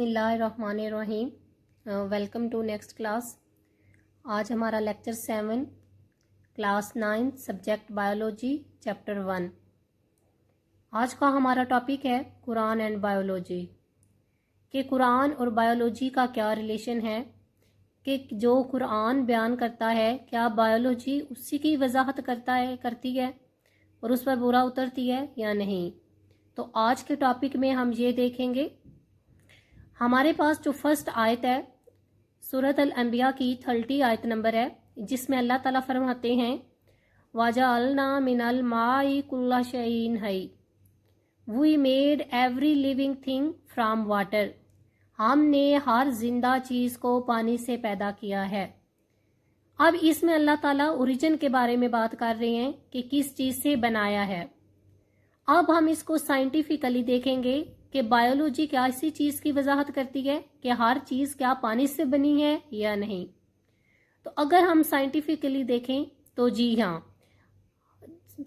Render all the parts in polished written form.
बिस्मिल्लाहिर्रहमानिर्रहीम। Welcome to next class. आज हमारा lecture 7 class 9 subject biology chapter 1। आज का हमारा टॉपिक है कुरान एंड बायोलॉजी। कि कुरान और बायोलॉजी का क्या रिलेशन है, कि जो कुरान बयान करता है क्या बायोलॉजी उसी की वजाहत करती है और उस पर बुरा उतरती है या नहीं। तो आज के टॉपिक में हम ये देखेंगे। हमारे पास जो फर्स्ट आयत है सूरत अल अंबिया की 30 आयत नंबर है, जिसमें अल्लाह ताला फरमाते हैं वाजअलना मिनल माई कुल्ला शैइन हई, we made every living thing from water. हमने हर जिंदा चीज को पानी से पैदा किया है। अब इसमें अल्लाह ताला ओरिजिन के बारे में बात कर रहे हैं कि किस चीज से बनाया है। अब हम इसको साइंटिफिकली देखेंगे कि बायोलॉजी क्या इसी चीज की वजाहत करती है कि हर चीज क्या पानी से बनी है या नहीं। तो अगर हम साइंटिफिकली देखें तो जी हाँ,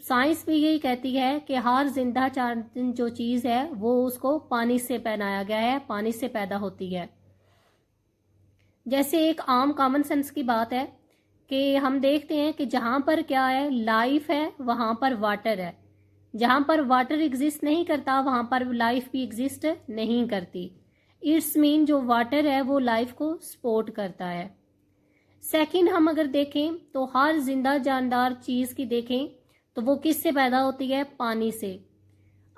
साइंस भी यही कहती है कि हर जिंदा जो चीज है वो उसको पानी से बनाया गया है, पानी से पैदा होती है। जैसे एक आम कॉमन सेंस की बात है कि हम देखते हैं कि जहां पर क्या है लाइफ है वहां पर वाटर है, जहां पर वाटर एग्जिस्ट नहीं करता वहां पर लाइफ भी एग्जिस्ट नहीं करती। इट्स मीन जो वाटर है वो लाइफ को सपोर्ट करता है। सेकंड हम अगर देखें तो हर जिंदा जानदार चीज की देखें तो वो किससे पैदा होती है, पानी से।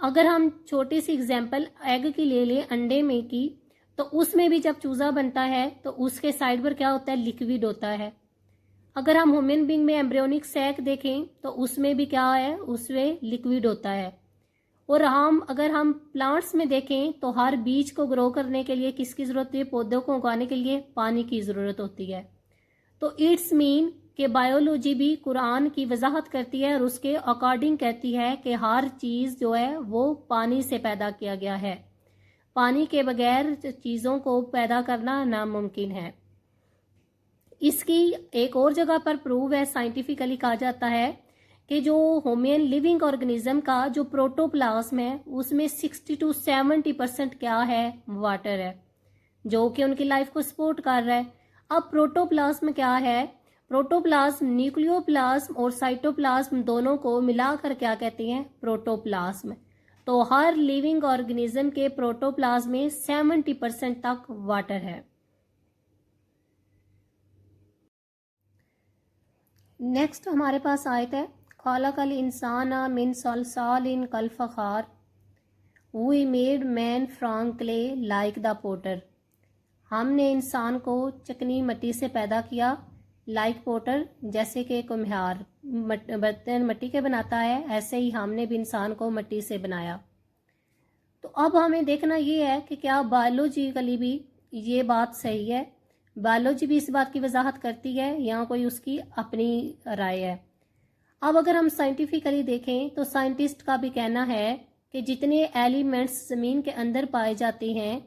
अगर हम छोटी सी एग्जांपल एग की ले लें, अंडे में की, तो उसमें भी जब चूजा बनता है तो उसके साइड पर क्या होता है, लिक्विड होता है। अगर हम ह्यूमन बीइंग में एम्ब्रियोनिक सैक देखें तो उसमें भी क्या है, उसमें लिक्विड होता है। और अगर हम प्लांट्स में देखें तो हर बीज को ग्रो करने के लिए किसकी जरूरत होती है, पौधों को उगाने के लिए पानी की जरूरत होती है। तो इट्स मीन कि बायोलॉजी भी कुरान की वजाहत करती है और उसके अकॉर्डिंग कहती है कि हर चीज जो है वो पानी से पैदा किया गया है। पानी के बगैर चीजों को पैदा करना नामुमकिन है। इसकी एक और जगह पर प्रूव है, साइंटिफिकली कहा जाता है कि जो ह्यूमन लिविंग ऑर्गेनिज्म का जो प्रोटोप्लाज्म है उसमें 60 to 70% क्या है, वाटर है, जो कि उनकी लाइफ को सपोर्ट कर रहा है। अब प्रोटोप्लाज्म क्या है, प्रोटोप्लाज्म न्यूक्लियोप्लाज्म और साइटोप्लाज्म दोनों को मिलाकर क्या कहते हैं, प्रोटोप्लाज्म। तो हर लिविंग ऑर्गेनिज्म के प्रोटोप्लाज्म में 70% तक वाटर है। नेक्स्ट हमारे पास आयत है खलकल इंसाना मिन सलसालिन कल फखार, we made man from clay like the potter. हमने इंसान को चिकनी मिट्टी से पैदा किया, लाइक पोटर, जैसे कि कुम्हार बर्तन मिट्टी के बनाता है, ऐसे ही हमने भी इंसान को मिट्टी से बनाया। तो अब हमें देखना ये है कि क्या बायोलॉजिकली भी ये बात सही है, बायोलॉजी भी इस बात की वजाहत करती है या कोई उसकी अपनी राय है। अब अगर हम साइंटिफिकली देखें तो साइंटिस्ट का भी कहना है कि जितने एलिमेंट्स ज़मीन के अंदर पाए जाते हैं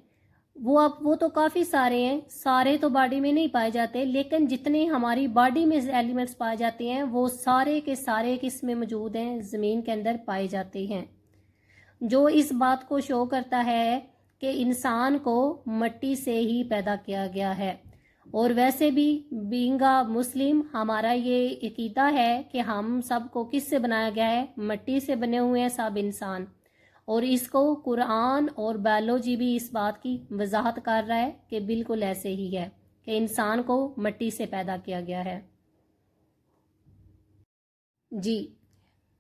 वो तो काफ़ी सारे हैं, सारे तो बॉडी में नहीं पाए जाते, लेकिन जितने हमारी बॉडी में एलिमेंट्स पाए जाते हैं वो सारे के सारे किस में मौजूद हैं, ज़मीन के अंदर पाए जाते हैं। जो इस बात को शो करता है कि इंसान को मिट्टी से ही पैदा किया गया है। और वैसे भी बीइंग अ मुस्लिम हमारा ये अकीदा है कि हम सबको किससे बनाया गया है, मिट्टी से बने हुए हैं सब इंसान। और इसको कुरान और बायोलॉजी भी इस बात की वजाहत कर रहा है कि बिल्कुल ऐसे ही है कि इंसान को मिट्टी से पैदा किया गया है। जी,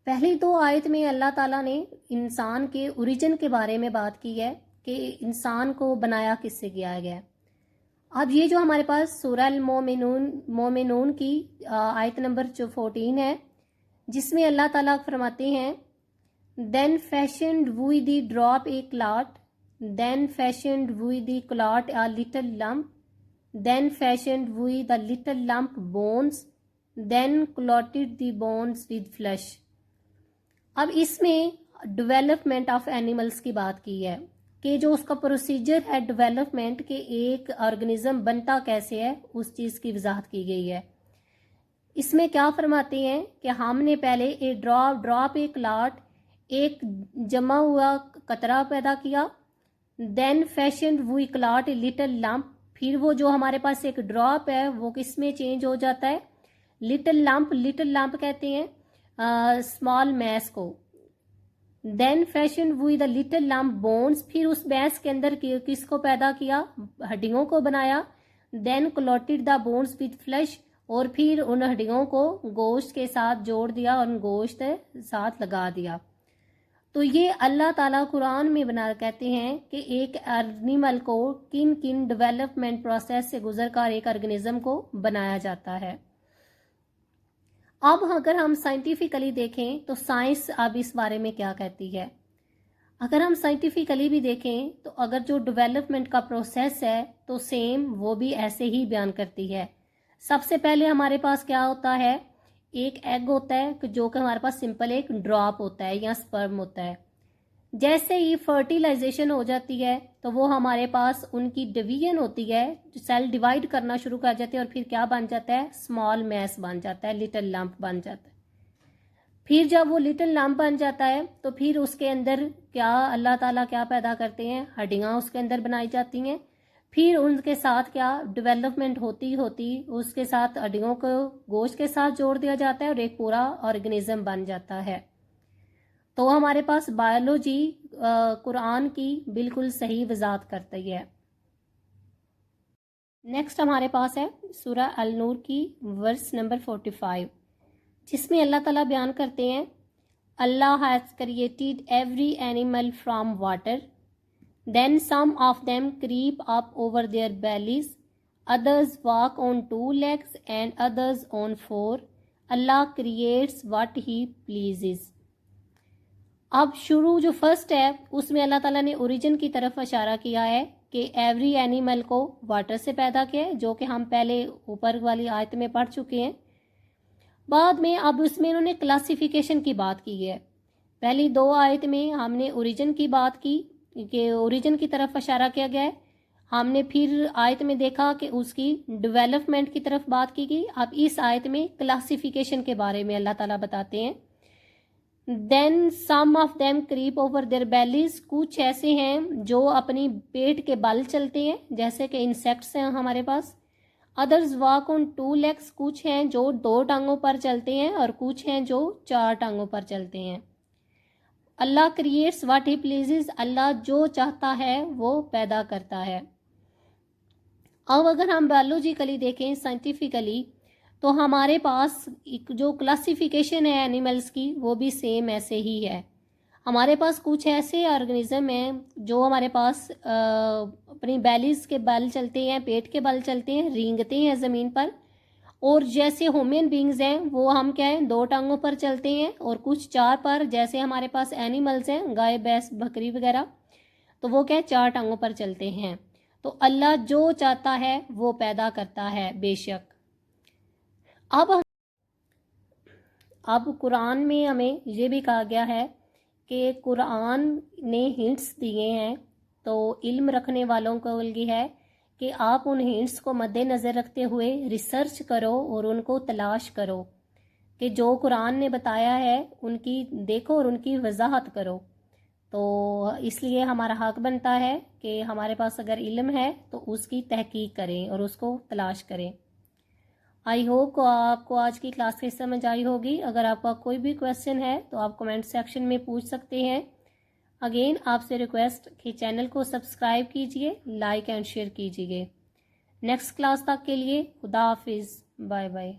पहली दो आयत में अल्लाह ताला ने इंसान के ओरिजिन के बारे में बात की है कि इंसान को बनाया किससे किया गया है। अब ये जो हमारे पास सूरह अल मोमिनून की आयत नंबर 14 है, जिसमें अल्लाह ताला फरमाते हैं then fashioned we the drop a clot, then fashioned we the clot a little lump, then fashioned we the little lump bones, then clothed the bones with flesh. अब इसमें डेवलपमेंट ऑफ एनिमल्स की बात की है कि जो उसका procedure है डेवलपमेंट के एक ऑर्गेनिज्म बनता कैसे है, उस चीज़ की वजाहत की गई है। इसमें क्या फरमाते हैं कि हमने पहले ड्रॉप ए क्लॉट, एक जमा हुआ कतरा पैदा किया, then fashion we clot a little lump, फिर वो जो हमारे पास एक ड्रॉप है वो किस में चेंज हो जाता है, लिटिल लम्प कहते हैं स्मॉल मैस को। Then fashion we the little lump bones, फिर उस मैस के अंदर किसको पैदा किया, हड्डियों को बनाया। Then clotted the bones with flesh, और फिर उन हड्डियों को गोश्त के साथ जोड़ दिया और गोश्त साथ लगा दिया। तो ये अल्लाह ताला कुरान में बना कहते हैं कि एक एनिमल को किन किन डेवलपमेंट प्रोसेस से गुजरकर एक ऑर्गेनिज्म को बनाया जाता है। अब अगर हम साइंटिफिकली देखें तो साइंस अब इस बारे में क्या कहती है। अगर हम साइंटिफिकली भी देखें तो अगर जो डेवलपमेंट का प्रोसेस है तो सेम वो भी ऐसे ही बयान करती है। सबसे पहले हमारे पास क्या होता है, एक एग होता है जो कि हमारे पास सिंपल एक ड्रॉप होता है या स्पर्म होता है। जैसे ही फर्टिलाइजेशन हो जाती है तो वो हमारे पास उनकी डिवीजन होती है, सेल डिवाइड करना शुरू कर जाते हैं और फिर क्या बन जाता है, स्मॉल मैस बन जाता है, लिटिल लंप बन जाता है। फिर जब वो लिटिल लंप बन जाता है तो फिर उसके अंदर क्या अल्लाह ताला क्या पैदा करते हैं, हड्डियां उसके अंदर बनाई जाती हैं। फिर उनके साथ क्या डेवलपमेंट होती होती उसके साथ हड्डियों को गोश्त के साथ जोड़ दिया जाता है और एक पूरा ऑर्गेनिज्म बन जाता है। तो हमारे पास बायोलॉजी कुरान की बिल्कुल सही वजाहत करती है। नेक्स्ट हमारे पास है सूरा अल नूर की वर्स नंबर 45, जिसमें अल्लाह ताला बयान करते हैं, अल्लाह has created every animal from water, then some of them creep up over their bellies, others walk on 2 legs and others on 4. Allah creates what he pleases. अब शुरू जो फर्स्ट है उसमें अल्लाह ताला ने ओरिजिन की तरफ इशारा किया है कि एवरी एनिमल को वाटर से पैदा किया है, जो कि हम पहले ऊपर वाली आयत में पढ़ चुके हैं। बाद में अब उसमें इन्होंने क्लासिफिकेशन की बात की है। पहली 2 आयत में हमने ओरिजिन की बात की कि ओरिजिन की तरफ इशारा किया गया है, हमने फिर आयत में देखा कि उसकी डेवलपमेंट की तरफ बात की गई। अब इस आयत में क्लासिफिकेशन के बारे में अल्लाह ताला बताते हैं, then some of them creep over their bellies, कुछ ऐसे हैं जो अपनी पेट के बल चलते हैं जैसे कि इंसेक्ट्स हैं हमारे पास। अदर्स वॉक ऑन 2 लेग्स, कुछ हैं जो 2 टांगों पर चलते हैं और कुछ हैं जो 4 टांगों पर चलते हैं। अल्लाह क्रिएट्स व्हाट ही प्लीजेस, अल्लाह जो चाहता है वो पैदा करता है। अब अगर हम बायोलॉजिकली देखें साइंटिफिकली तो हमारे पास एक जो क्लासिफिकेशन है एनिमल्स की वो भी सेम ऐसे ही है। हमारे पास कुछ ऐसे ऑर्गेनिज्म हैं जो हमारे पास अपनी बेलीज के बल चलते हैं, पेट के बल चलते हैं, रेंगते हैं ज़मीन पर। और जैसे ह्यूमन बींग्स हैं वो हम क्या है 2 टांगों पर चलते हैं और कुछ 4 पर, जैसे हमारे पास एनिमल्स हैं गाय भैंस बकरी वगैरह, तो वो क्या है 4 टांगों पर चलते हैं। तो अल्लाह जो चाहता है वो पैदा करता है बेशक। अब कुरान में हमें ये भी कहा गया है कि कुरान ने हिंट्स दिए हैं, तो इल्म रखने वालों को ये है कि आप उन हिंट्स को मद्देनज़र रखते हुए रिसर्च करो और उनको तलाश करो कि जो कुरान ने बताया है उनकी देखो और उनकी वजाहत करो। तो इसलिए हमारा हक बनता है कि हमारे पास अगर इल्म है तो उसकी तहकीक करें और उसको तलाश करें। आई होप को आपको आज की क्लास की समझ आई होगी। अगर आपका कोई भी क्वेश्चन है तो आप कमेंट सेक्शन में पूछ सकते हैं। अगेन आपसे रिक्वेस्ट कि चैनल को सब्सक्राइब कीजिए, लाइक एंड शेयर कीजिए। नेक्स्ट क्लास तक के लिए खुदा हाफिज़, बाय बाय।